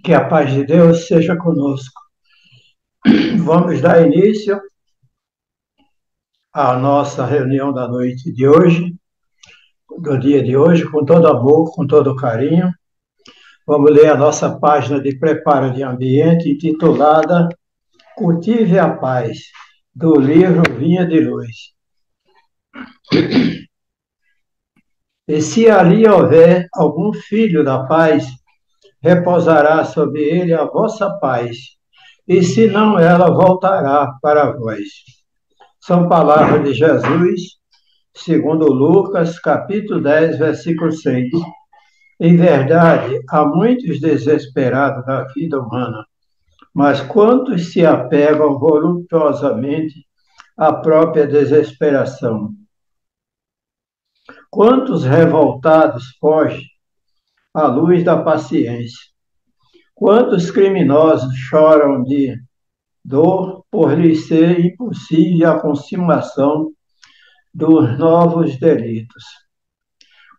Que a paz de Deus seja conosco. Vamos dar início à nossa reunião da noite de hoje, do dia de hoje, com todo amor, com todo carinho. Vamos ler a nossa página de preparo de ambiente, intitulada Cultive a Paz, do livro Vinha de Luz. E se ali houver algum filho da paz, repousará sobre ele a vossa paz, e se não, ela voltará para vós. São palavras de Jesus, segundo Lucas, capítulo 10, versículo 6. Em verdade, há muitos desesperados na vida humana, mas quantos se apegam voluptuosamente à própria desesperação? Quantos revoltados fogem à luz da paciência? Quantos criminosos choram de dor por lhes ser impossível a consumação dos novos delitos?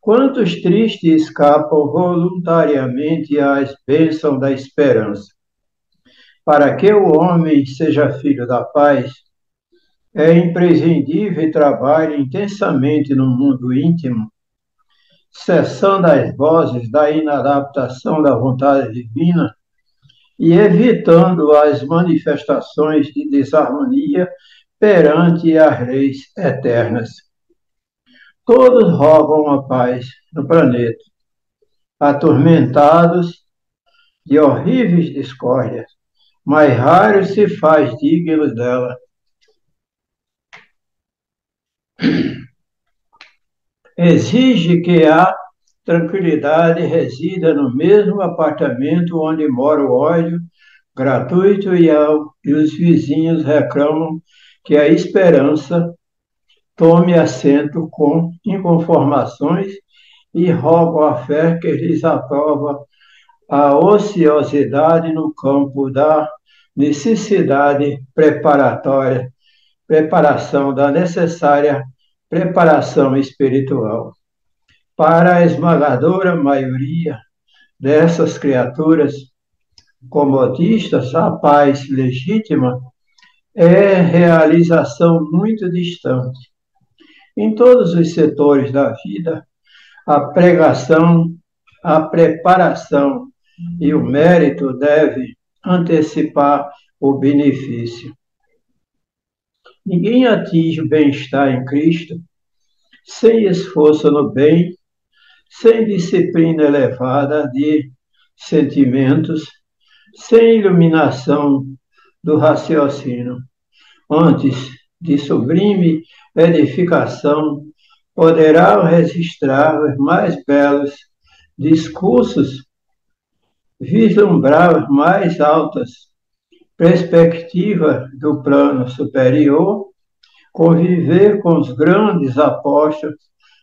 Quantos tristes escapam voluntariamente às bênçãos da esperança? Para que o homem seja filho da paz, é imprescindível e trabalhe intensamente no mundo íntimo, cessando as vozes da inadaptação da vontade divina e evitando as manifestações de desarmonia perante as leis eternas. Todos rogam a paz no planeta, atormentados de horríveis discórdias, mas raro se faz digno dela. Exige que a tranquilidade resida no mesmo apartamento onde mora o ódio gratuito e os vizinhos reclamam que a esperança tome assento com inconformações e roubam a fé que lhes aprova a ociosidade no campo da necessidade preparação da necessária preparação espiritual. Para a esmagadora maioria dessas criaturas comodistas, a paz legítima é realização muito distante. Em todos os setores da vida, a pregação, a preparação e o mérito devem antecipar o benefício. Ninguém atinge o bem-estar em Cristo sem esforço no bem, sem disciplina elevada de sentimentos, sem iluminação do raciocínio. Antes de sublime edificação, poderá registrar os mais belos discursos, vislumbrar as mais altas perspectivas do plano superior, conviver com os grandes apóstolos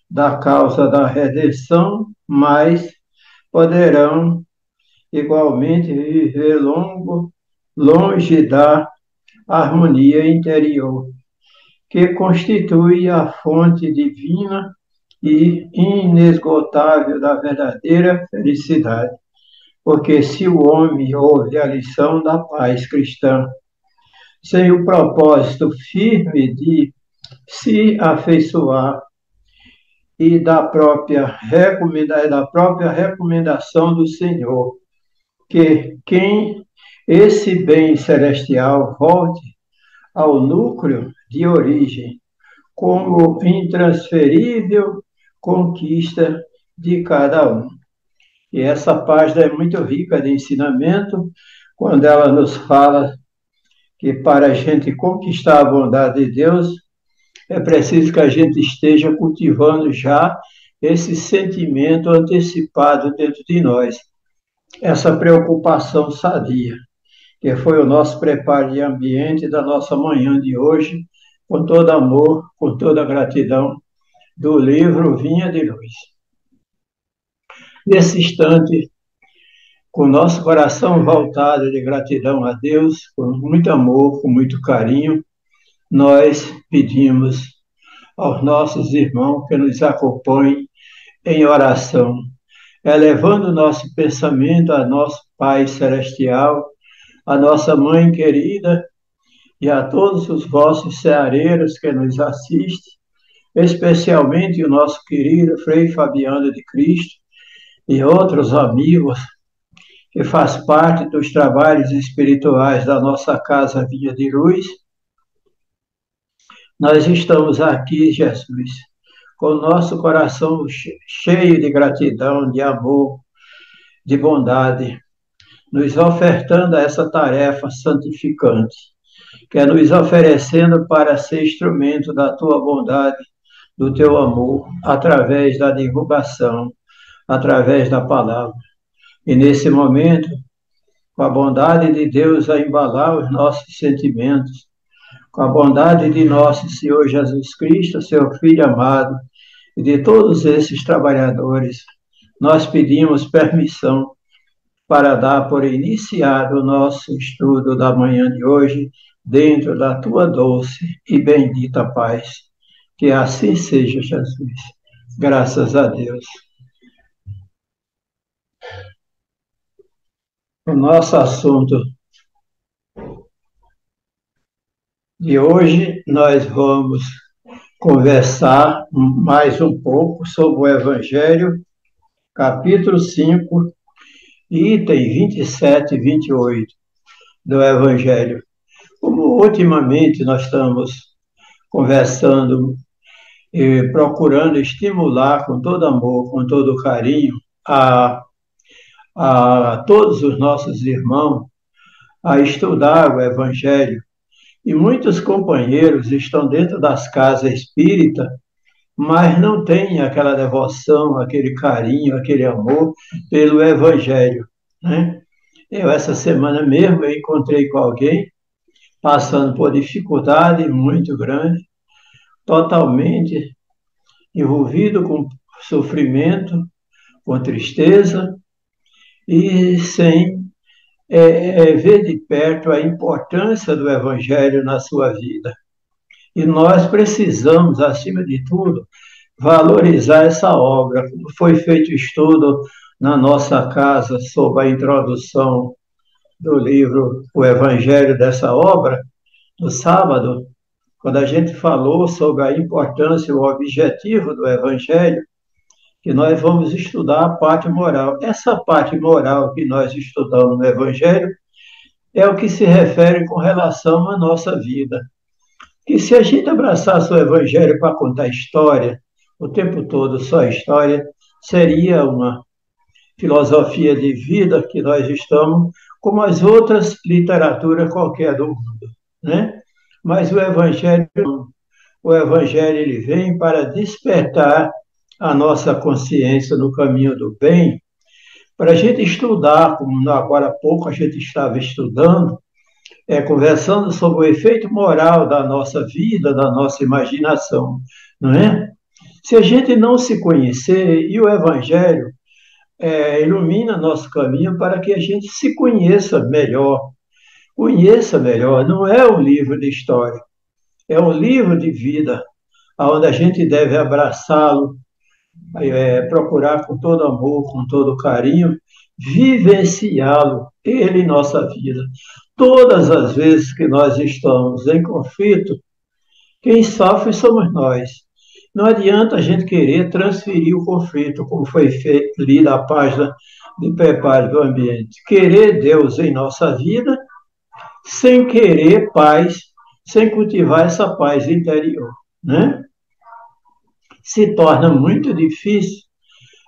da causa da redenção, mas poderão igualmente viver longe da harmonia interior, que constitui a fonte divina e inesgotável da verdadeira felicidade. Porque se o homem ouve a lição da paz cristã, sem o propósito firme de se afeiçoar e da própria recomendação do Senhor, que quem esse bem celestial volte ao núcleo de origem, como intransferível conquista de cada um. E essa página é muito rica de ensinamento, quando ela nos fala que para a gente conquistar a bondade de Deus, é preciso que a gente esteja cultivando já esse sentimento antecipado dentro de nós, essa preocupação sadia, que foi o nosso preparo de ambiente da nossa manhã de hoje, com todo amor, com toda gratidão, do livro Vinha de Luz. Nesse instante, com o nosso coração voltado de gratidão a Deus, com muito amor, com muito carinho, nós pedimos aos nossos irmãos que nos acompanhem em oração, elevando o nosso pensamento a nosso Pai Celestial, a nossa Mãe querida e a todos os vossos ceareiros que nos assistem, especialmente o nosso querido Frei Fabiano de Cristo e outros amigos que faz parte dos trabalhos espirituais da nossa Casa Vinha de Luz. Nós estamos aqui, Jesus, com o nosso coração cheio de gratidão, de amor, de bondade, nos ofertando essa tarefa santificante, que é nos oferecendo para ser instrumento da tua bondade, do teu amor, através da divulgação, através da palavra. E nesse momento, com a bondade de Deus a embalar os nossos sentimentos, com a bondade de nosso Senhor Jesus Cristo, seu Filho amado, e de todos esses trabalhadores, nós pedimos permissão para dar por iniciado o nosso estudo da manhã de hoje, dentro da tua doce e bendita paz. Que assim seja, Jesus. Graças a Deus. O nosso assunto de hoje, nós vamos conversar mais um pouco sobre o Evangelho, capítulo 5, item 27 e 28 do Evangelho. Como ultimamente nós estamos conversando e procurando estimular com todo amor, com todo carinho, a todos os nossos irmãos a estudar o Evangelho. E muitos companheiros estão dentro das casas espíritas, mas não têm aquela devoção, aquele carinho, aquele amor pelo Evangelho, né? Essa semana mesmo, eu encontrei com alguém passando por dificuldade muito grande, totalmente envolvido com sofrimento, com tristeza, e sem ver de perto a importância do Evangelho na sua vida. E nós precisamos, acima de tudo, valorizar essa obra. Foi feito estudo na nossa casa sobre a introdução do livro O Evangelho dessa obra, no sábado, quando a gente falou sobre a importância e o objetivo do Evangelho, que nós vamos estudar a parte moral. Essa parte moral que nós estudamos no Evangelho é o que se refere com relação à nossa vida. Que se a gente abraçasse o Evangelho para contar história, o tempo todo só história, seria uma filosofia de vida que nós estamos, como as outras literaturas qualquer do mundo, né? Mas o Evangelho ele vem para despertar a nossa consciência no caminho do bem, para a gente estudar, como agora há pouco a gente estava estudando, conversando sobre o efeito moral da nossa vida, da nossa imaginação, não é? Se a gente não se conhecer, e o Evangelho ilumina nosso caminho para que a gente se conheça melhor. Conheça melhor, não é um livro de história, é um livro de vida, onde a gente deve abraçá-lo, procurar com todo amor, com todo carinho, vivenciá-lo, ele em nossa vida. Todas as vezes que nós estamos em conflito, quem sofre somos nós. Não adianta a gente querer transferir o conflito, como foi feito ali na página de preparo do ambiente. Querer Deus em nossa vida, sem querer paz, sem cultivar essa paz interior, né? Se torna muito difícil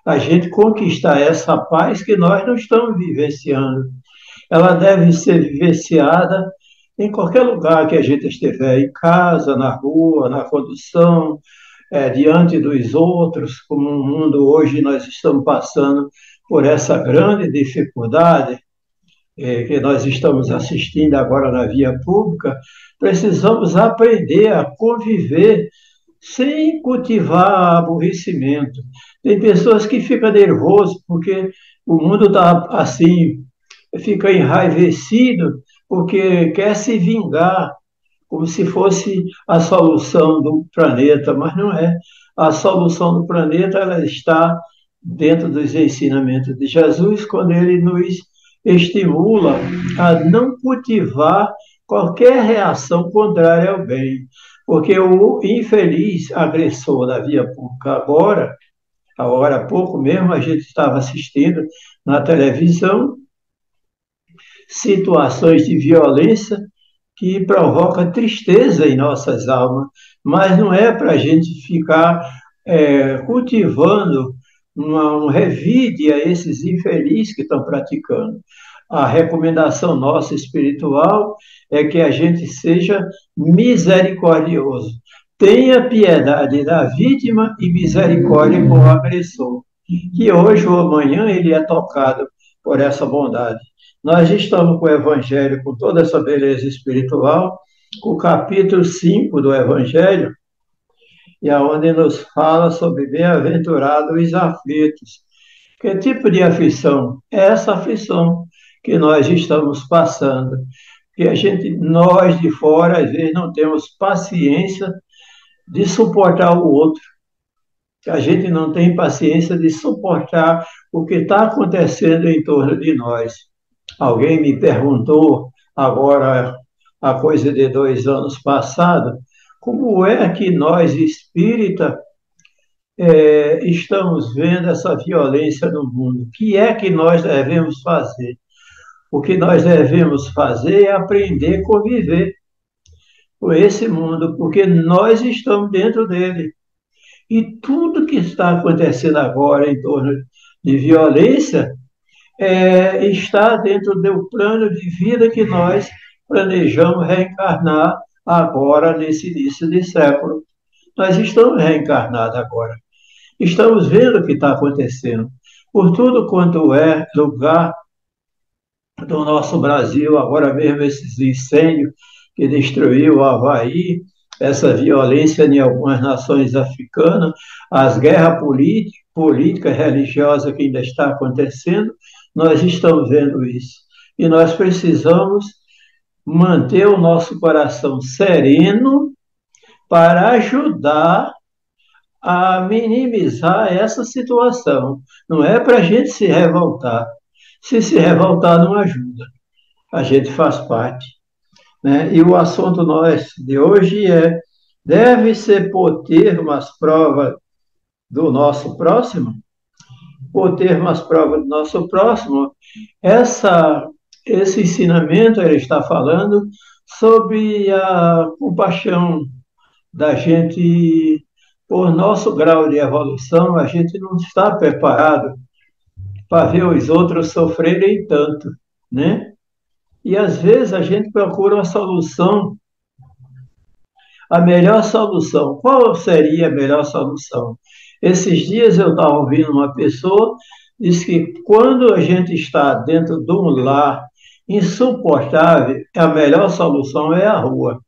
a gente conquistar essa paz que nós não estamos vivenciando. Ela deve ser vivenciada em qualquer lugar que a gente estiver, em casa, na rua, na condução, diante dos outros, como no mundo hoje nós estamos passando por essa grande dificuldade que nós estamos assistindo agora na via pública, precisamos aprender a conviver sem cultivar aborrecimento. Tem pessoas que ficam nervosas porque o mundo está assim, fica enraivecido porque quer se vingar, como se fosse a solução do planeta, mas não é. A solução do planeta ela está dentro dos ensinamentos de Jesus, quando ele nos estimula a não cultivar qualquer reação contrária ao bem. Porque o infeliz agressor da via pública agora há pouco mesmo, a gente estava assistindo na televisão situações de violência que provoca tristeza em nossas almas, mas não é para a gente ficar cultivando um revide a esses infelizes que estão praticando. A recomendação nossa espiritual é que a gente seja misericordioso. Tenha piedade da vítima e misericórdia com o agressor. Que hoje ou amanhã ele é tocado por essa bondade. Nós estamos com o Evangelho, com toda essa beleza espiritual, o capítulo 5 do Evangelho, e aonde nos fala sobre bem-aventurados os aflitos. Que tipo de aflição? É essa aflição que nós estamos passando. Que nós de fora, às vezes, não temos paciência de suportar o outro. A gente não tem paciência de suportar o que está acontecendo em torno de nós. Alguém me perguntou, agora, há coisa de 2 anos passado, como é que nós, espírita, estamos vendo essa violência no mundo? O que é que nós devemos fazer? O que nós devemos fazer é aprender a conviver com esse mundo, porque nós estamos dentro dele. E tudo que está acontecendo agora em torno de violência está dentro do plano de vida que nós planejamos reencarnar agora, nesse início de século. Nós estamos reencarnados agora. Estamos vendo o que está acontecendo. Por tudo quanto é lugar do nosso Brasil, agora mesmo esses incêndios que destruiu o Havaí, essa violência em algumas nações africanas, as guerras políticas, religiosas que ainda está acontecendo, nós estamos vendo isso. E nós precisamos manter o nosso coração sereno para ajudar a minimizar essa situação. Não é para a gente se revoltar. Se revoltar não ajuda. A gente faz parte. Né? E o assunto nosso de hoje deve ser por termos as provas do nosso próximo? Por termos as provas do nosso próximo, esse ensinamento ele está falando sobre a compaixão da gente, por nosso grau de evolução, a gente não está preparado para ver os outros sofrerem tanto, né? E às vezes a gente procura uma solução, a melhor solução. Qual seria a melhor solução? Esses dias eu estava ouvindo uma pessoa disse que quando a gente está dentro de um lar insuportável, a melhor solução é a rua.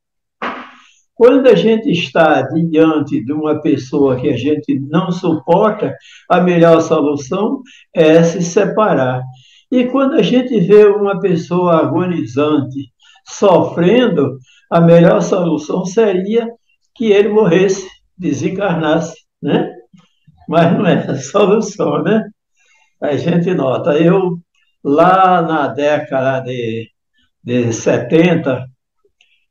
Quando a gente está diante de uma pessoa que a gente não suporta, a melhor solução é se separar. E quando a gente vê uma pessoa agonizante, sofrendo, a melhor solução seria que ele morresse, desencarnasse, né? Mas não é a solução, né? A gente nota. Eu, lá na década de 70,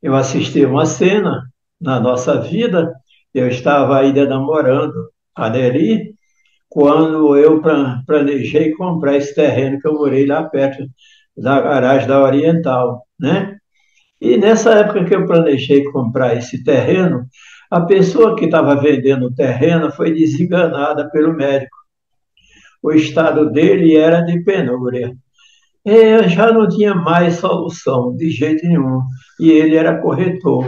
eu assisti uma cena na nossa vida, eu estava ainda namorando a Nelly, quando eu planejei comprar esse terreno que eu morei lá perto da garagem da Oriental, né? E nessa época que eu planejei comprar esse terreno, a pessoa que estava vendendo o terreno foi desenganada pelo médico. O estado dele era de penúria. Eu já não tinha mais solução, de jeito nenhum. E ele era corretor.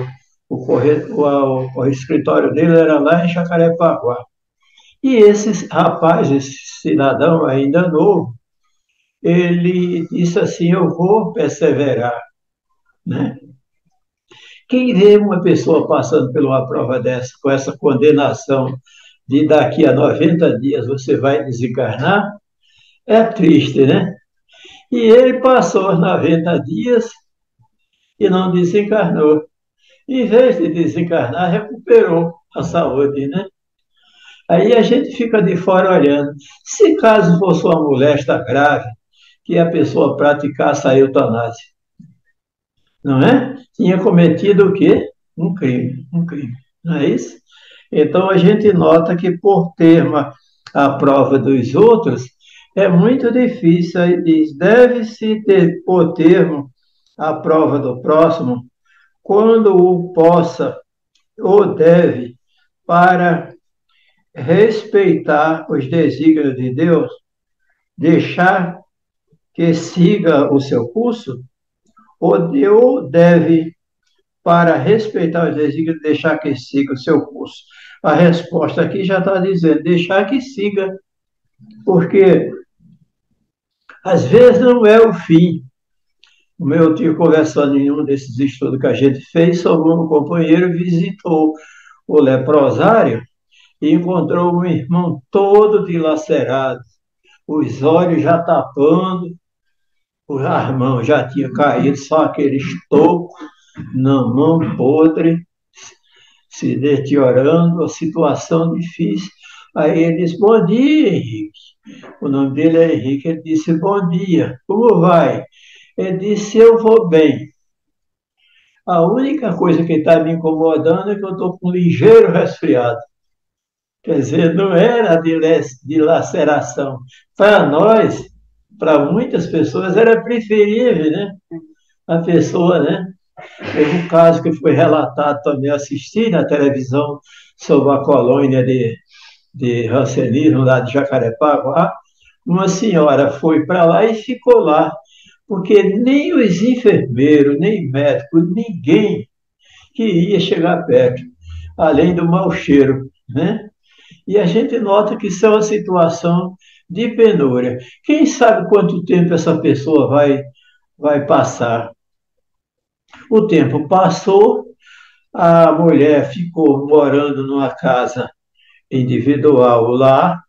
O escritório dele era lá em Jacarepaguá. E esse rapaz, esse cidadão ainda novo, ele disse assim, eu vou perseverar, né? Quem vê uma pessoa passando por uma prova dessa, com essa condenação de daqui a 90 dias você vai desencarnar, é triste, né? E ele passou os 90 dias e não desencarnou. Em vez de desencarnar, recuperou a saúde, né? Aí a gente fica de fora olhando. Se caso fosse uma moléstia grave, que a pessoa praticasse a eutanásia, não é? Tinha cometido o quê? Um crime, não é isso? Então a gente nota que por termo a prova dos outros, é muito difícil. Aí diz, deve-se ter por termo a prova do próximo, quando o possa ou deve, para respeitar os desígnios de Deus, deixar que siga o seu curso, ou deve, para respeitar os desígnios, deixar que siga o seu curso? A resposta aqui já está dizendo, deixar que siga, porque às vezes não é o fim. O meu tio, conversando em um desses estudos que a gente fez, sobre um companheiro visitou o leprosário e encontrou um irmão todo dilacerado, os olhos já tapando, o irmão já tinha caído, só aquele estoco na mão podre, se deteriorando, a situação difícil. Aí ele disse, bom dia, Henrique. O nome dele é Henrique. Ele disse, bom dia, como vai? Ele disse, eu vou bem. A única coisa que está me incomodando é que eu estou com um ligeiro resfriado. Quer dizer, não era de laceração. Para nós, para muitas pessoas, era preferível, né? A pessoa, né? Teve um caso que foi relatado também, assisti na televisão, sobre a colônia de rancenismo lá de Jacarepaguá. Uma senhora foi para lá e ficou lá, porque nem os enfermeiros, nem médicos, ninguém queria chegar perto, além do mau cheiro, né? E a gente nota que isso é uma situação de penúria. Quem sabe quanto tempo essa pessoa vai passar? O tempo passou, a mulher ficou morando numa casa individual lá,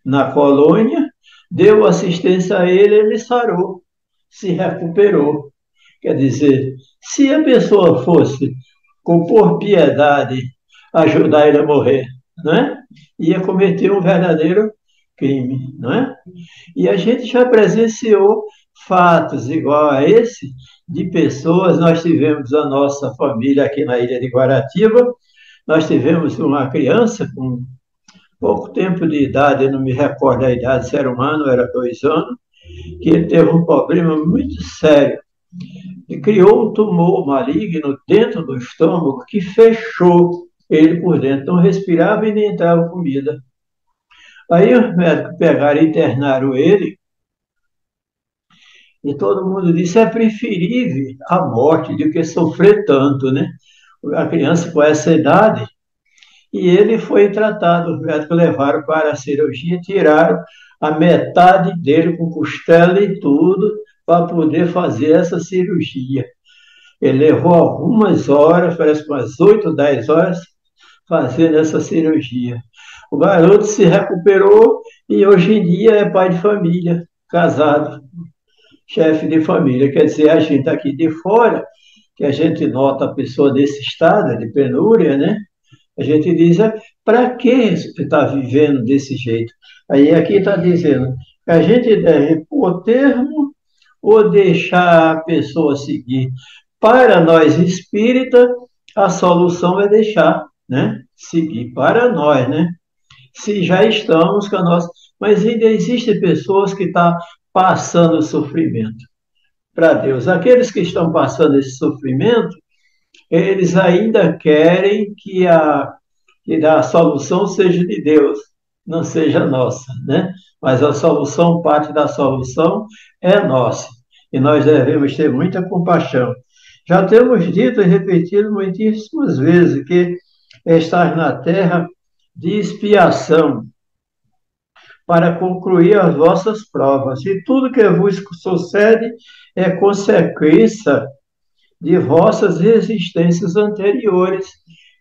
na colônia, deu assistência a ele, ele sarou, se recuperou. Quer dizer, se a pessoa fosse, com por piedade, ajudar ele a morrer, né? Ia cometer um verdadeiro crime, não é? E a gente já presenciou fatos igual a esse de pessoas. Nós tivemos a nossa família aqui na ilha de Guaratiba, nós tivemos uma criança com pouco tempo de idade, eu não me recordo a idade, se era 1 ano, era 2 anos, que ele teve um problema muito sério e criou um tumor maligno dentro do estômago que fechou ele por dentro, não respirava e nem entrava comida. Aí os médicos pegaram e internaram ele, e todo mundo disse, é preferível a morte do que sofrer tanto, né? A criança com essa idade, e ele foi tratado, os médicos levaram para a cirurgia, tiraram a metade dele com costela e tudo, para poder fazer essa cirurgia. Ele levou algumas horas, parece umas 8, 10 horas, fazendo essa cirurgia. O garoto se recuperou e hoje em dia é pai de família, casado, chefe de família. Quer dizer, a gente aqui de fora, que a gente nota a pessoa desse estado de penúria, né? A gente diz, para que está vivendo desse jeito? Aí aqui está dizendo que a gente deve pôr termo ou deixar a pessoa seguir. Para nós espírita, a solução é deixar, né? Seguir para nós, né? Se já estamos com a nossa... Mas ainda existem pessoas que estão passando sofrimento para Deus. Aqueles que estão passando esse sofrimento, eles ainda querem que a solução seja de Deus, não seja nossa, né? Mas a solução, parte da solução é nossa. E nós devemos ter muita compaixão. Já temos dito e repetido muitíssimas vezes que estar na terra de expiação para concluir as vossas provas. E tudo que vos sucede é consequência de vossas resistências anteriores.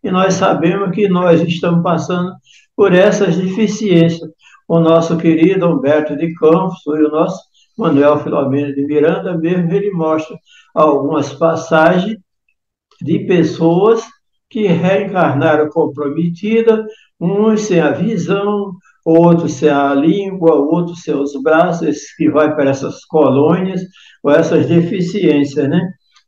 E nós sabemos que nós estamos passando por essas deficiências. O nosso querido Humberto de Campos e o nosso Manuel Filomeno de Miranda, mesmo ele mostra algumas passagens de pessoas que reencarnaram comprometida, uns sem a visão, outros sem a língua, outros sem os braços, esses que vai para essas colônias, ou essas deficiências, né?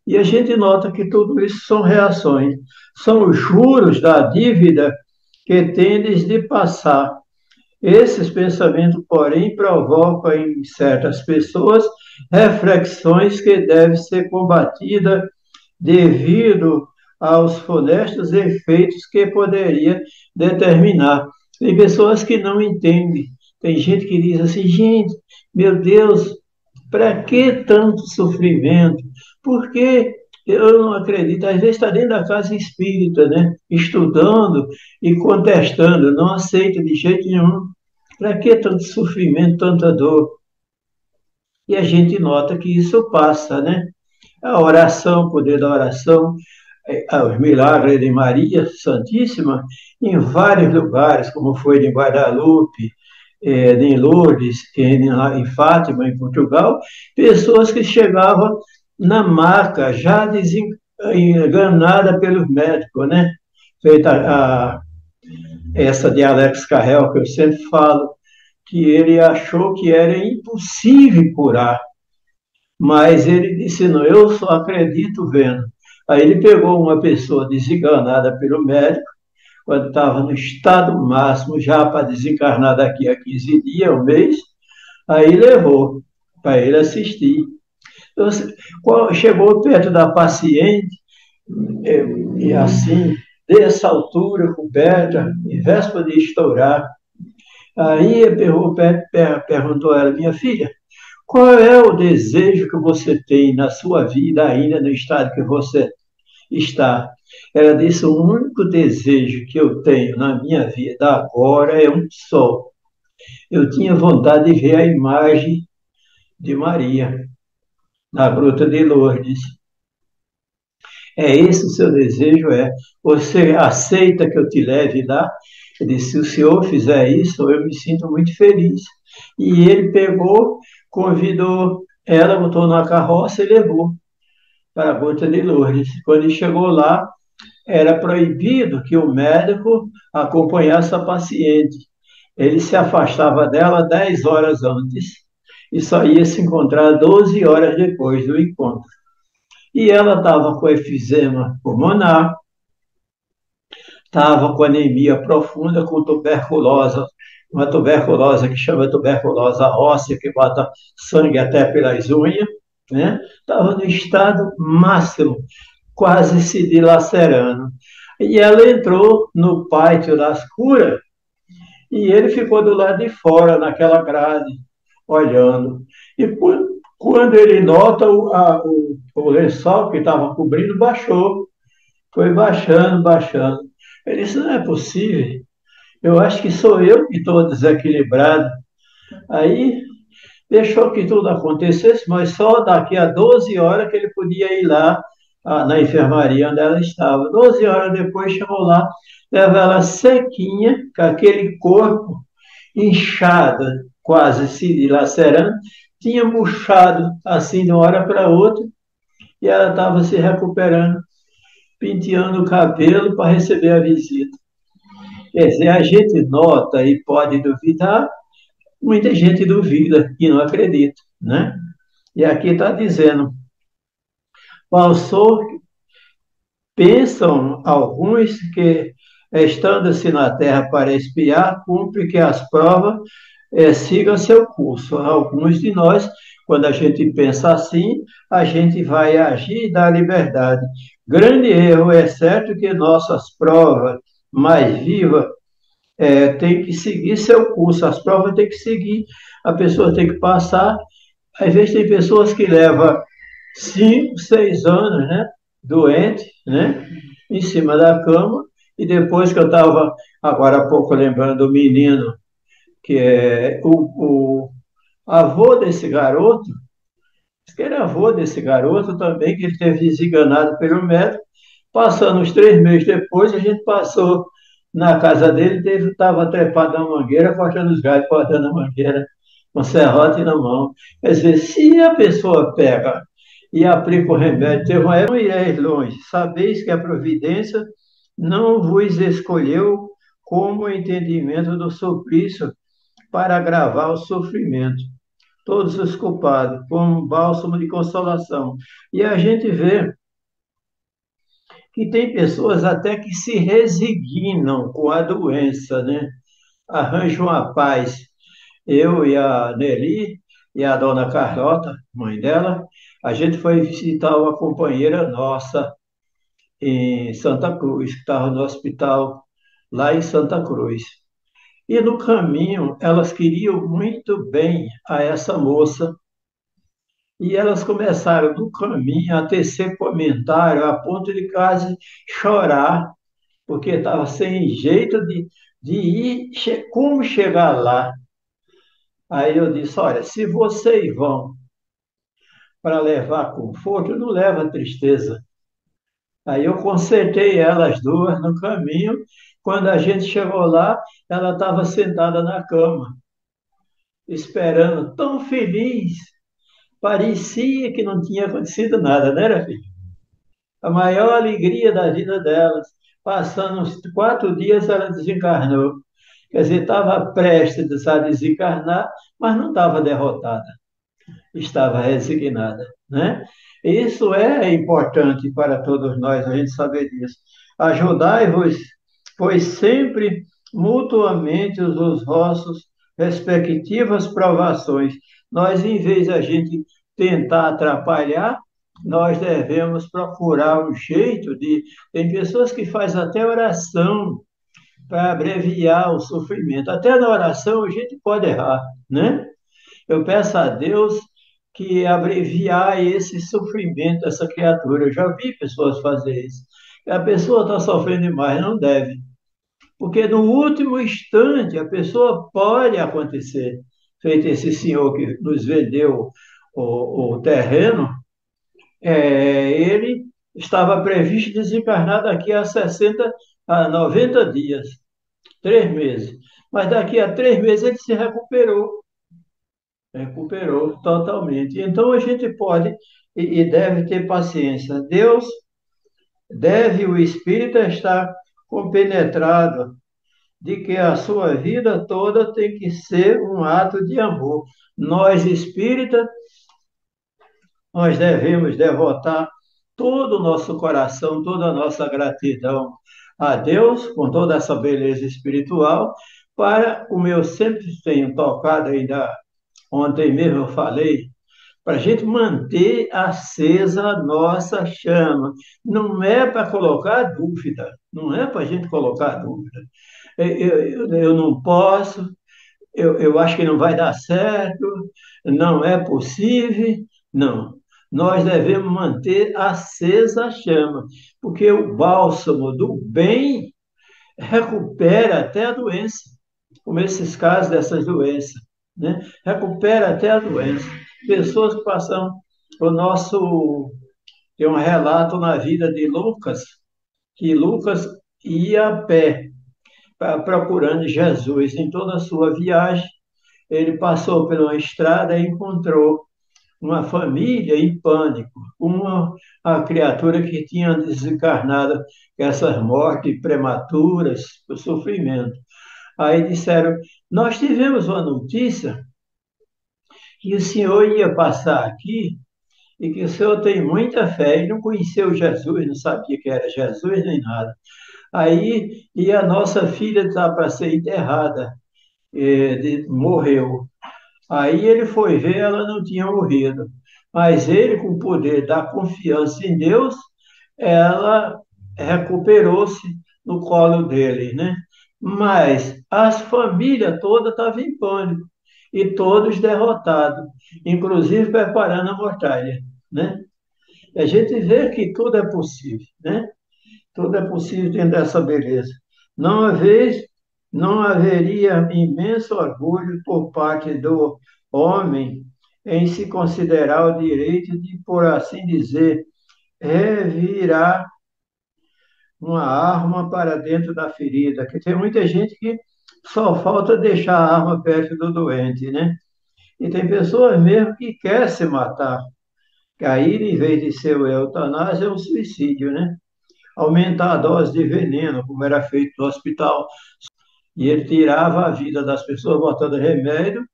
E a gente nota que tudo isso são reações, são os juros da dívida que tendes de passar. Esses pensamentos, porém, provocam em certas pessoas reflexões que devem ser combatidas devido aos funestos efeitos que poderia determinar. Tem pessoas que não entendem. Tem gente que diz assim, gente, meu Deus, para que tanto sofrimento? Porque eu não acredito, às vezes está dentro da casa espírita, né? Estudando e contestando, não aceita de jeito nenhum. Para que tanto sofrimento, tanta dor? E a gente nota que isso passa, né? A oração, o poder da oração, os milagres de Maria Santíssima, em vários lugares, como foi em Guadalupe, em Lourdes, em Fátima, em Portugal, pessoas que chegavam na maca, já enganada pelos médicos, né? Feita essa de Alex Carrel, que eu sempre falo, que ele achou que era impossível curar, mas ele disse, não, eu só acredito vendo. Aí ele pegou uma pessoa desenganada pelo médico, quando estava no estado máximo, já para desencarnar daqui a 15 dias, um mês, aí levou para ele assistir. Então, chegou perto da paciente, e assim, dessa altura, coberta, em véspera de estourar, aí perguntou a ela, minha filha, qual é o desejo que você tem na sua vida ainda no estado que você está? Ela disse, o único desejo que eu tenho na minha vida agora é um só. Eu tinha vontade de ver a imagem de Maria na Gruta de Lourdes. É esse o seu desejo? É? Você aceita que eu te leve lá? Eu disse, se o senhor fizer isso, eu me sinto muito feliz. E ele pegou, convidou ela, botou na carroça e levou para a Gruta de Lourdes. Quando ele chegou lá, era proibido que o médico acompanhasse a paciente. Ele se afastava dela 10 horas antes e só ia se encontrar 12 horas depois do encontro. E ela estava com efizema pulmonar, estava com anemia profunda, com tuberculose, uma tuberculose que chama tuberculose óssea, que bota sangue até pelas unhas, né? Estava no estado máximo, quase se dilacerando. E ela entrou no pátio das curas e ele ficou do lado de fora, naquela grade, olhando. E quando ele nota o lençol que estava cobrindo, baixou. Foi baixando, baixando. Ele disse, não é possível. Eu acho que sou eu que estou desequilibrado. Aí deixou que tudo acontecesse, mas só daqui a 12 horas que ele podia ir lá na enfermaria onde ela estava. 12 horas depois chamou lá, leva ela sequinha, com aquele corpo inchado, quase se dilacerando, tinha murchado assim de uma hora para outra, e ela estava se recuperando, penteando o cabelo para receber a visita. Quer dizer, a gente nota e pode duvidar, muita gente duvida e não acredita, né? E aqui está dizendo, passou, pensam alguns que, estando-se na terra para espiar, cumpre que as provas sigam seu curso. Alguns de nós, quando a gente pensa assim, a gente vai agir e dar liberdade. Grande erro, é certo que nossas provas mais vivas têm que seguir seu curso, as provas têm que seguir, a pessoa tem que passar. Às vezes tem pessoas que levam 5, 6 anos, né, doente, né, em cima da cama, e depois que eu estava, agora há pouco, lembrando do menino, que é o avô desse garoto, que era avô desse garoto também, que ele teve desenganado pelo médico, passando uns 3 meses depois, a gente passou na casa dele, estava trepado na mangueira, cortando os galhos, cortando a mangueira, com serrote na mão. Quer dizer, se a pessoa pega e aplica o remédio, teve uma época, não ireis longe, sabeis que a providência não vos escolheu como entendimento do suplício para agravar o sofrimento. Todos os culpados, como um bálsamo de consolação. E a gente vê que tem pessoas até que se resignam com a doença, né? Arranjam a paz. Eu e a Nelly e a dona Carlota, mãe dela, a gente foi visitar uma companheira nossa em Santa Cruz, que estava no hospital lá em Santa Cruz. E no caminho, elas queriam muito bem a essa moça, e elas começaram no caminho a tecer comentário a ponto de quase chorar, porque estava sem jeito de ir, como chegar lá. Aí eu disse: olha, se vocês vão para levar conforto, não leva tristeza. Aí eu consertei elas duas no caminho. Quando a gente chegou lá, ela estava sentada na cama, esperando, tão feliz. Parecia que não tinha acontecido nada, né, era, filho? A maior alegria da vida delas. Passando uns 4 dias, ela desencarnou. Quer dizer, estava prestes a desencarnar, mas não estava derrotada, estava resignada, né? Isso é importante para todos nós, a gente saber disso. Ajudai-vos, pois sempre mutuamente os vossos respectivas provações. Nós, em vez de a gente tentar atrapalhar, nós devemos procurar um jeito de. Tem pessoas que fazem até oração para abreviar o sofrimento. Até na oração a gente pode errar, né? Eu peço a Deus que abreviar esse sofrimento dessa criatura. Eu já vi pessoas fazer isso. A pessoa está sofrendo demais, não deve. Porque no último instante a pessoa pode acontecer. Feito esse senhor que nos vendeu o terreno, ele estava previsto desencarnar daqui a 60, a 90 dias, 3 meses. Mas daqui a 3 meses ele se recuperou totalmente. Então a gente pode e deve ter paciência. Deus deve, o espírito estar compenetrado de que a sua vida toda tem que ser um ato de amor. Nós espíritas, nós devemos devotar todo o nosso coração, toda a nossa gratidão a Deus, com toda essa beleza espiritual, para, como eu sempre tenho tocado ainda, ontem mesmo eu falei, para a gente manter acesa a nossa chama. Não é para colocar dúvida, não é para a gente colocar dúvida. Eu não posso, eu acho que não vai dar certo, não é possível, não. Nós devemos manter acesa a chama, porque o bálsamo do bem recupera até a doença, como esses casos dessas doenças, né? Recupera até a doença. Pessoas que passam o nosso. Tem um relato na vida de Lucas, que Lucas ia a pé procurando Jesus. Em toda a sua viagem, ele passou por uma estrada e encontrou uma família em pânico, a criatura que tinha desencarnado, essas mortes prematuras, o sofrimento. Aí disseram: nós tivemos uma notícia que o senhor ia passar aqui e que o senhor tem muita fé e não conheceu Jesus, não sabia que era Jesus nem nada. Aí, e a nossa filha está para ser enterrada, morreu. Aí ele foi ver, ela não tinha morrido. Mas ele, com o poder da confiança em Deus, ela recuperou-se no colo dele, né? Mas as famílias todas estavam em pânico e todos derrotados, inclusive preparando a mortalha, né? E a gente vê que tudo é possível, né? Tudo é possível dentro dessa beleza. Não vez, não haveria imenso orgulho por parte do homem em se considerar o direito de, por assim dizer, revirar uma arma para dentro da ferida, que tem muita gente que só falta deixar a arma perto do doente, né? E tem pessoas mesmo que querem se matar, que aí, em vez de ser o eutanásia, é o suicídio, né? aumentar a dose de veneno, como era feito no hospital. E ele tirava a vida das pessoas botando remédio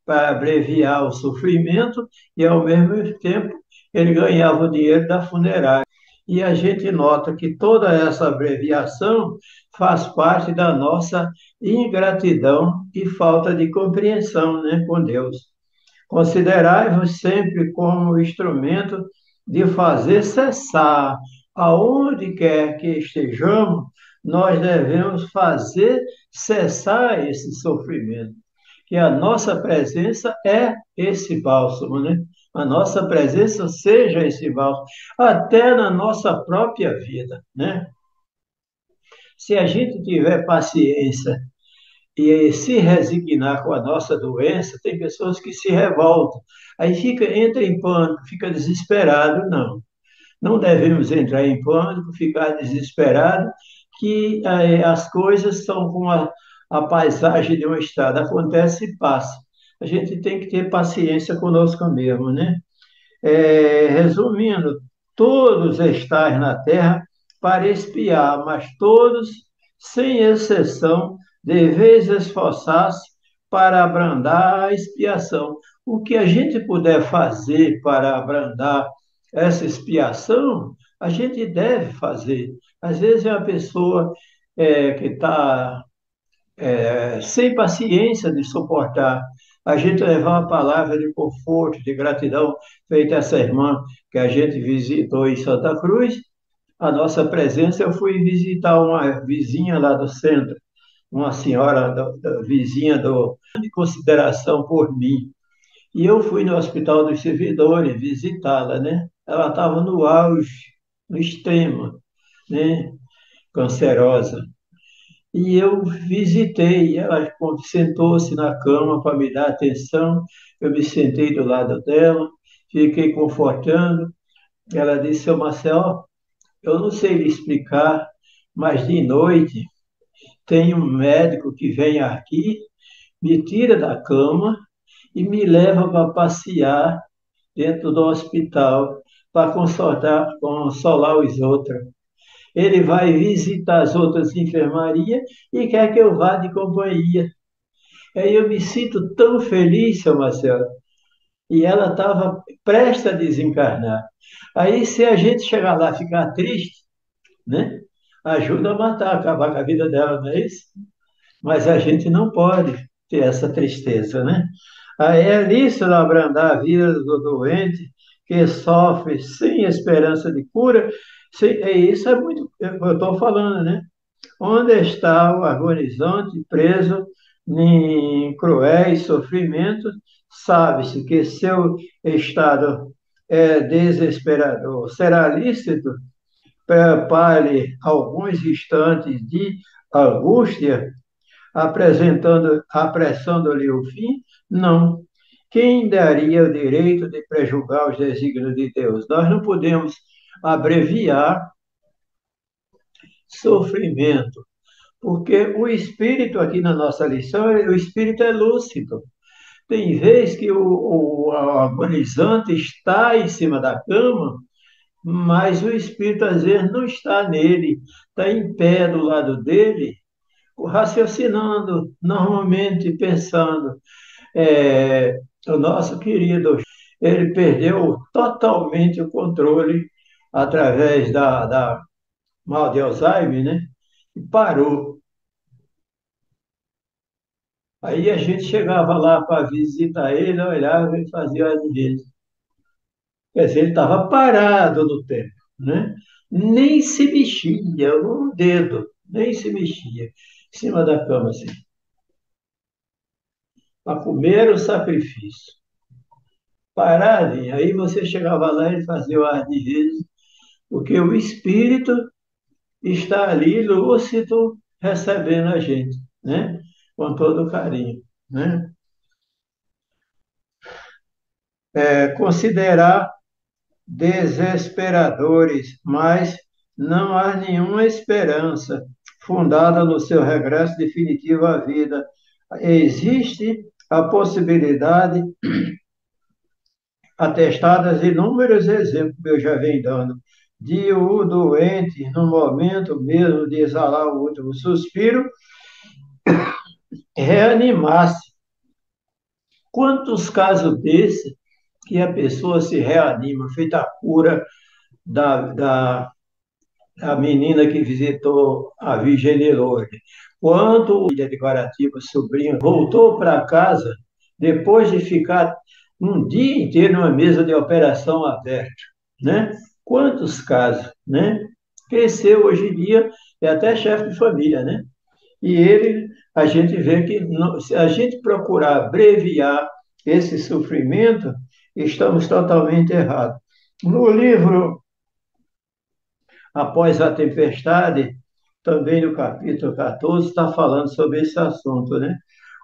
para abreviar o sofrimento e, ao mesmo tempo, ele ganhava o dinheiro da funerária. E a gente nota que toda essa abreviação faz parte da nossa ingratidão e falta de compreensão, né, com Deus. Considerai-vos sempre como instrumento de fazer cessar, aonde quer que estejamos, nós devemos fazer cessar esse sofrimento. Que a nossa presença é esse bálsamo, né? A nossa presença seja esse bálsamo, até na nossa própria vida, né? Se a gente tiver paciência e se resignar com a nossa doença, tem pessoas que se revoltam. Aí entra em pânico, fica desesperado. Não, não devemos entrar em pânico, ficar desesperado, que as coisas são como a paisagem de uma estrada, acontece e passa. A gente tem que ter paciência conosco mesmo, né? Resumindo, todos estáis na terra para espiar, mas todos, sem exceção, deveis esforçar-se para abrandar a expiação. O que a gente puder fazer para abrandar essa expiação, a gente deve fazer. Às vezes é uma pessoa que está sem paciência de suportar. A gente levar uma palavra de conforto, de gratidão, feita essa irmã que a gente visitou em Santa Cruz, a nossa presença, eu fui visitar uma vizinha lá do centro, uma senhora vizinha de consideração por mim. E eu fui no Hospital dos Servidores visitá-la, né? Ela estava no auge, no extremo, né? Cancerosa. E eu visitei, ela sentou-se na cama para me dar atenção, eu me sentei do lado dela, fiquei confortando. Ela disse, seu Marcel, eu não sei lhe explicar, mas de noite tem um médico que vem aqui, me tira da cama e me leva para passear dentro do hospital, para consolar os outros. Ele vai visitar as outras enfermarias e quer que eu vá de companhia. Aí eu me sinto tão feliz, seu Marcelo. E ela estava prestes a desencarnar. Aí, se a gente chegar lá e ficar triste, né? Ajuda a matar, acabar com a vida dela, não é isso? Mas a gente não pode ter essa tristeza, né? Aí é lícito abrandar a vida do doente que sofre sem esperança de cura. Isso é muito, eu estou falando, né? Onde está o agonizante preso em cruéis sofrimentos? Sabe-se que seu estado é desesperador. Será lícito prepare alguns instantes de angústia, apressando-lhe o fim? Não. Quem daria o direito de prejugar os desígnios de Deus? Nós não podemos abreviar sofrimento, porque o espírito aqui na nossa lição, o espírito é lúcido. Tem vez que o agonizante está em cima da cama, mas o espírito às vezes não está nele, está em pé do lado dele, raciocinando, normalmente pensando. O nosso querido, ele perdeu totalmente o controle através da mal de Alzheimer, né? E parou. Aí a gente chegava lá para visitar ele, olhava e fazia as vezes. Quer dizer, ele estava parado no tempo, né? Nem se mexia, um dedo, nem se mexia, em cima da cama, assim, para comer o sacrifício. Parado, aí você chegava lá e fazia o ar de rezo, porque o espírito está ali lúcido, recebendo a gente, né? Com todo carinho, né? Considerar desesperadores, mas não há nenhuma esperança fundada no seu regresso definitivo à vida. Existe a possibilidade, atestadas inúmeros exemplos que eu já venho dando, de o doente, no momento mesmo de exalar o último suspiro, reanimasse. Quantos casos desse que a pessoa se reanima, feita a cura da menina que visitou a Virgem Lourdes? Quanto o de Guaratiba, sobrinho, voltou para casa depois de ficar um dia inteiro numa mesa de operação aberta, né? Quantos casos, né? Cresceu hoje em dia, é até chefe de família, né? E ele, a gente vê que se a gente procurar abreviar esse sofrimento, estamos totalmente errados. No livro Após a Tempestade, também no capítulo 14, está falando sobre esse assunto, né?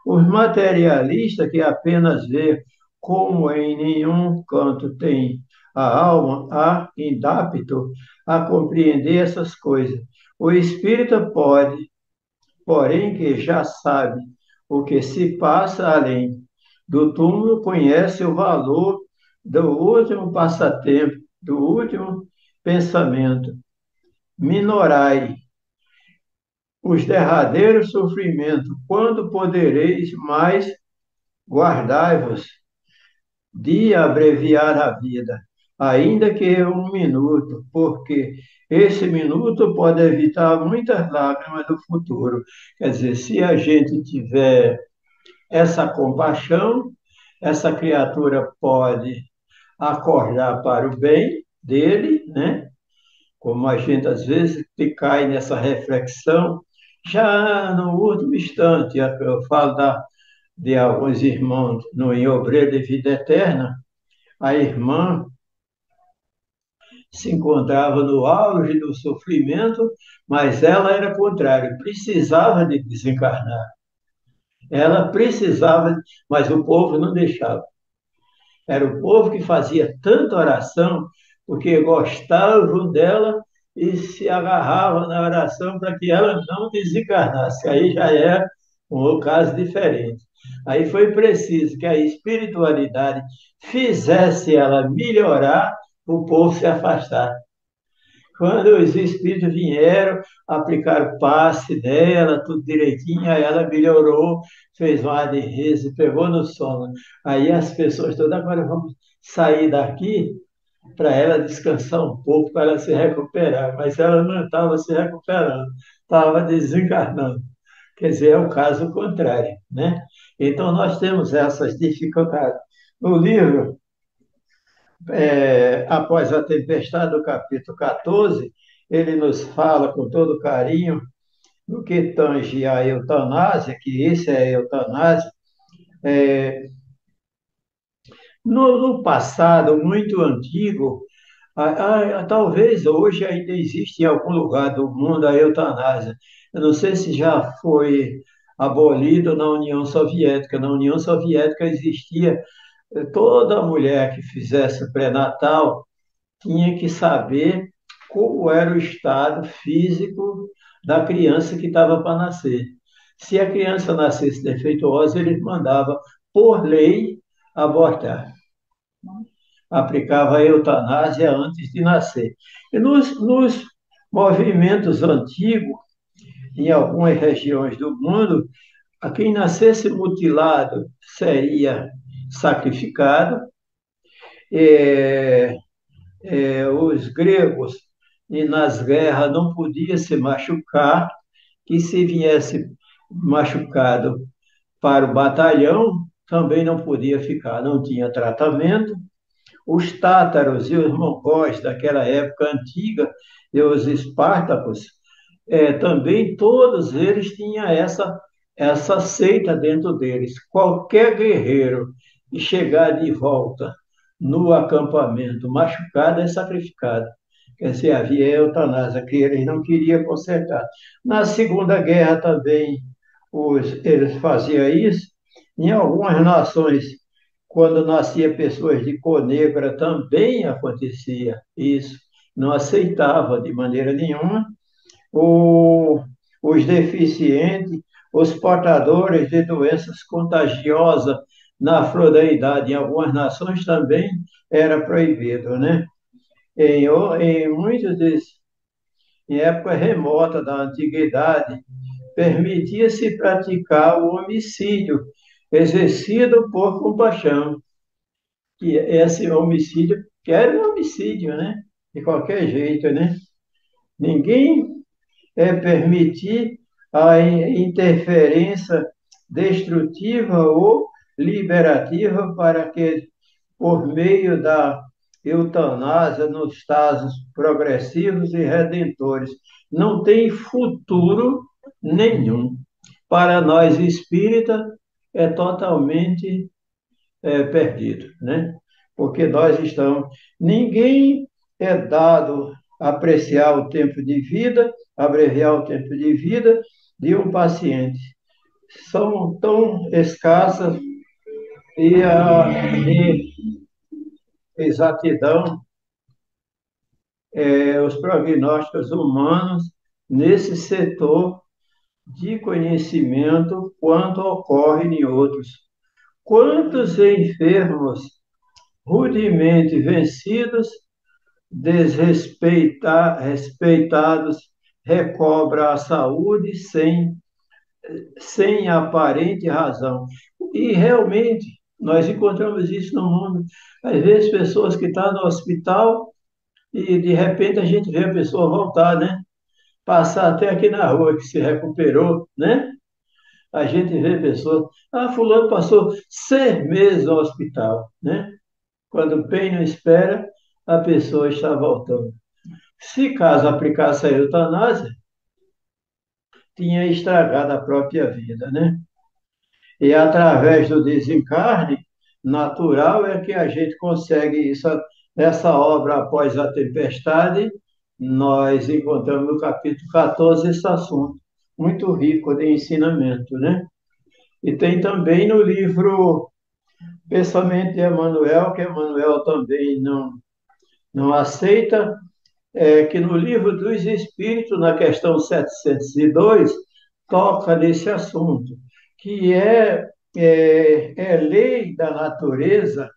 Os materialistas que apenas vê como em nenhum canto tem a alma, há indapto a compreender essas coisas. O espírita pode, porém, que já sabe o que se passa além do túmulo, conhece o valor do último passatempo, do último pensamento. Minorai os derradeiros sofrimentos, quando podereis mais guardai-vos de abreviar a vida, ainda que um minuto, porque esse minuto pode evitar muitas lágrimas do futuro. Quer dizer, se a gente tiver essa compaixão, essa criatura pode acordar para o bem dele, né? Como a gente às vezes cai nessa reflexão, já no último instante, eu falo de alguns irmãos no Em Obreiro de Vida Eterna, a irmã se encontrava no auge do sofrimento, mas ela era contrária, precisava de desencarnar. Ela precisava, mas o povo não deixava. Era o povo que fazia tanta oração, porque gostavam dela e se agarravam na oração para que ela não desencarnasse. Aí já é um caso diferente. Aí foi preciso que a espiritualidade fizesse ela melhorar, o povo se afastar. Quando os espíritos vieram, aplicaram o passe nela, tudo direitinho, aí ela melhorou, fez um ar de riso e pegou no sono. Aí as pessoas todas, agora vamos sair daqui para ela descansar um pouco, para ela se recuperar. Mas ela não estava se recuperando, estava desencarnando. Quer dizer, é o caso contrário, né? Então, nós temos essas dificuldades. No livro, após a tempestade do capítulo 14, ele nos fala com todo carinho no que tange a eutanásia, que isso é a eutanásia. No passado, muito antigo, talvez hoje ainda existe em algum lugar do mundo a eutanásia. Eu não sei se já foi abolido na União Soviética. Na União Soviética existia toda mulher que fizesse pré-natal tinha que saber como era o estado físico da criança que estava para nascer. Se a criança nascesse defeituosa, eles mandavam, por lei, abortar. Aplicava a eutanásia antes de nascer. E nos movimentos antigos, em algumas regiões do mundo, a quem nascesse mutilado seria sacrificado. É, os gregos e nas guerras não podia se machucar, que se viesse machucado para o batalhão, também não podia ficar, não tinha tratamento. Os tátaros e os mongóis daquela época antiga, e os espartacos, também todos eles tinham essa seita dentro deles. Qualquer guerreiro que chegar de volta no acampamento machucado é sacrificado. Quer dizer, havia eutanásia, que eles não queriam consertar. Na Segunda Guerra também eles faziam isso. Em algumas nações, quando nascia pessoas de cor negra, também acontecia isso. Não aceitava de maneira nenhuma o, os deficientes, os portadores de doenças contagiosas na flor da idade, em algumas nações também era proibido, né? Em muitos em época remota da antiguidade, permitia-se praticar o homicídio, exercido por compaixão. Que esse homicídio, que era um homicídio, né? De qualquer jeito, né? Ninguém permitir a interferência destrutiva ou liberativa para que, por meio da eutanásia, nos casos progressivos e redentores, não tem futuro nenhum. Para nós espíritas, é totalmente perdido, né? Porque nós estamos. Ninguém é dado a apreciar o tempo de vida, abreviar o tempo de vida de um paciente. São tão escassas e de exatidão os prognósticos humanos nesse setor de conhecimento quanto ocorre em outros. Quantos enfermos rudemente vencidos, respeitados, recobra a saúde sem aparente razão. E realmente, nós encontramos isso no mundo. Às vezes, pessoas que estão no hospital e, de repente, a gente vê a pessoa voltar, né? Passar até aqui na rua, que se recuperou, né? A gente vê pessoas, fulano passou 6 meses no hospital, né? Quando bem não espera, a pessoa está voltando. Se caso aplicasse a eutanásia, tinha estragado a própria vida, né? E através do desencarne natural é que a gente consegue isso. Nessa obra, Após a Tempestade, nós encontramos no capítulo 14 esse assunto, muito rico de ensinamento, né? E tem também no livro Pensamento de Emmanuel, que Emmanuel também não aceita, que no Livro dos Espíritos, na questão 702, toca nesse assunto, que é lei da natureza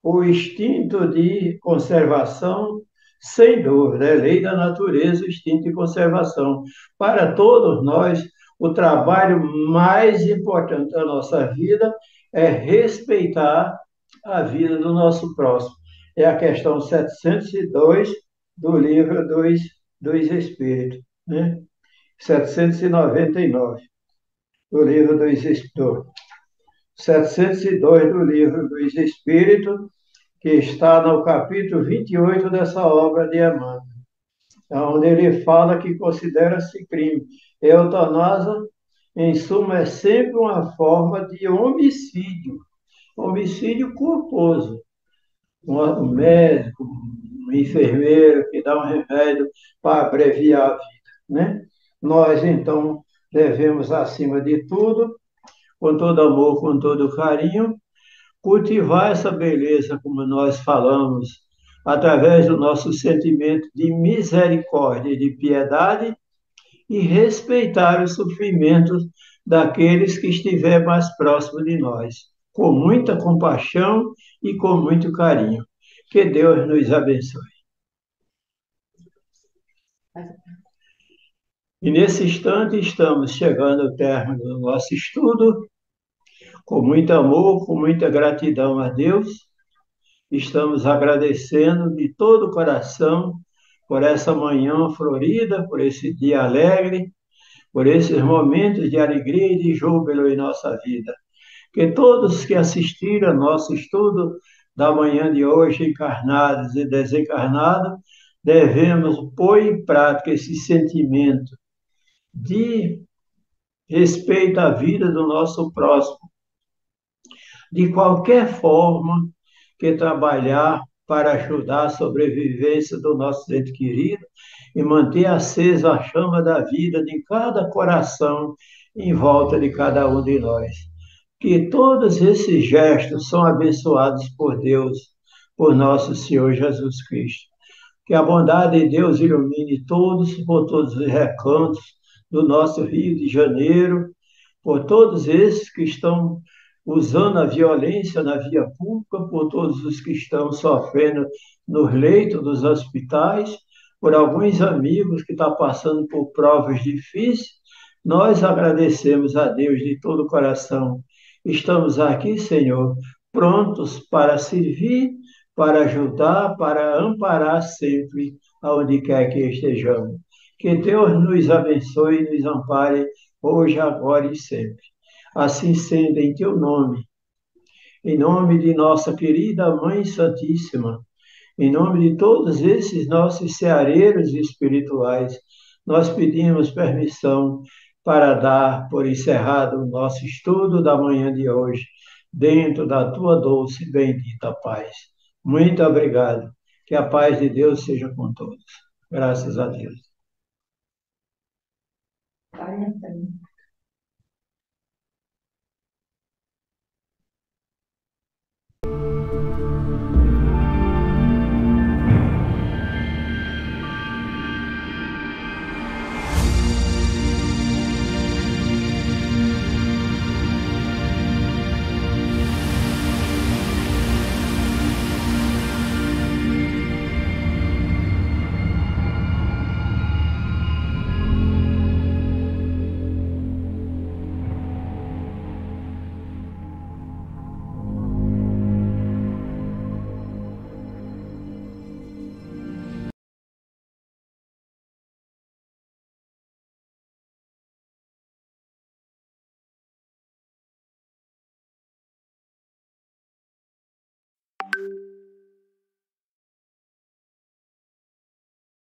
o instinto de conservação, sem dúvida, é lei da natureza o instinto de conservação. Para todos nós, o trabalho mais importante da nossa vida é respeitar a vida do nosso próximo. É a questão 702 do livro dos Espíritos, né? 799 do livro dos Espíritos. 702 do livro dos Espíritos, que está no capítulo 28 dessa obra de Emmanuel, onde ele fala que considera-se crime. Eutanásia, em suma, é sempre uma forma de homicídio culposo. Um médico, um enfermeiro que dá um remédio para abreviar a vida, né? Nós, então, devemos, acima de tudo, com todo amor, com todo carinho, cultivar essa beleza, como nós falamos, através do nosso sentimento de misericórdia e de piedade e respeitar os sofrimentos daqueles que estiver mais próximo de nós, com muita compaixão e com muito carinho. Que Deus nos abençoe. E nesse instante estamos chegando ao término do nosso estudo, com muito amor, com muita gratidão a Deus. Estamos agradecendo de todo o coração por essa manhã florida, por esse dia alegre, por esses momentos de alegria e de júbilo em nossa vida. Que todos que assistiram ao nosso estudo da manhã de hoje, encarnados e desencarnados, devemos pôr em prática esse sentimento de respeito à vida do nosso próximo, de qualquer forma que trabalhar para ajudar a sobrevivência do nosso ente querido e manter acesa a chama da vida de cada coração em volta de cada um de nós. Que todos esses gestos são abençoados por Deus, por nosso Senhor Jesus Cristo. Que a bondade de Deus ilumine todos, por todos os recantos do nosso Rio de Janeiro, por todos esses que estão usando a violência na via pública por todos os que estão sofrendo nos leitos dos hospitais, por alguns amigos que estão passando por provas difíceis. Nós agradecemos a Deus de todo o coração. Estamos aqui, Senhor, prontos para servir, para ajudar, para amparar sempre aonde quer que estejamos. Que Deus nos abençoe e nos ampare hoje, agora e sempre. Assim sendo, em teu nome, em nome de nossa querida Mãe Santíssima, em nome de todos esses nossos ceareiros espirituais, nós pedimos permissão para dar por encerrado o nosso estudo da manhã de hoje, dentro da tua doce e bendita paz. Muito obrigado. Que a paz de Deus seja com todos. Graças a Deus.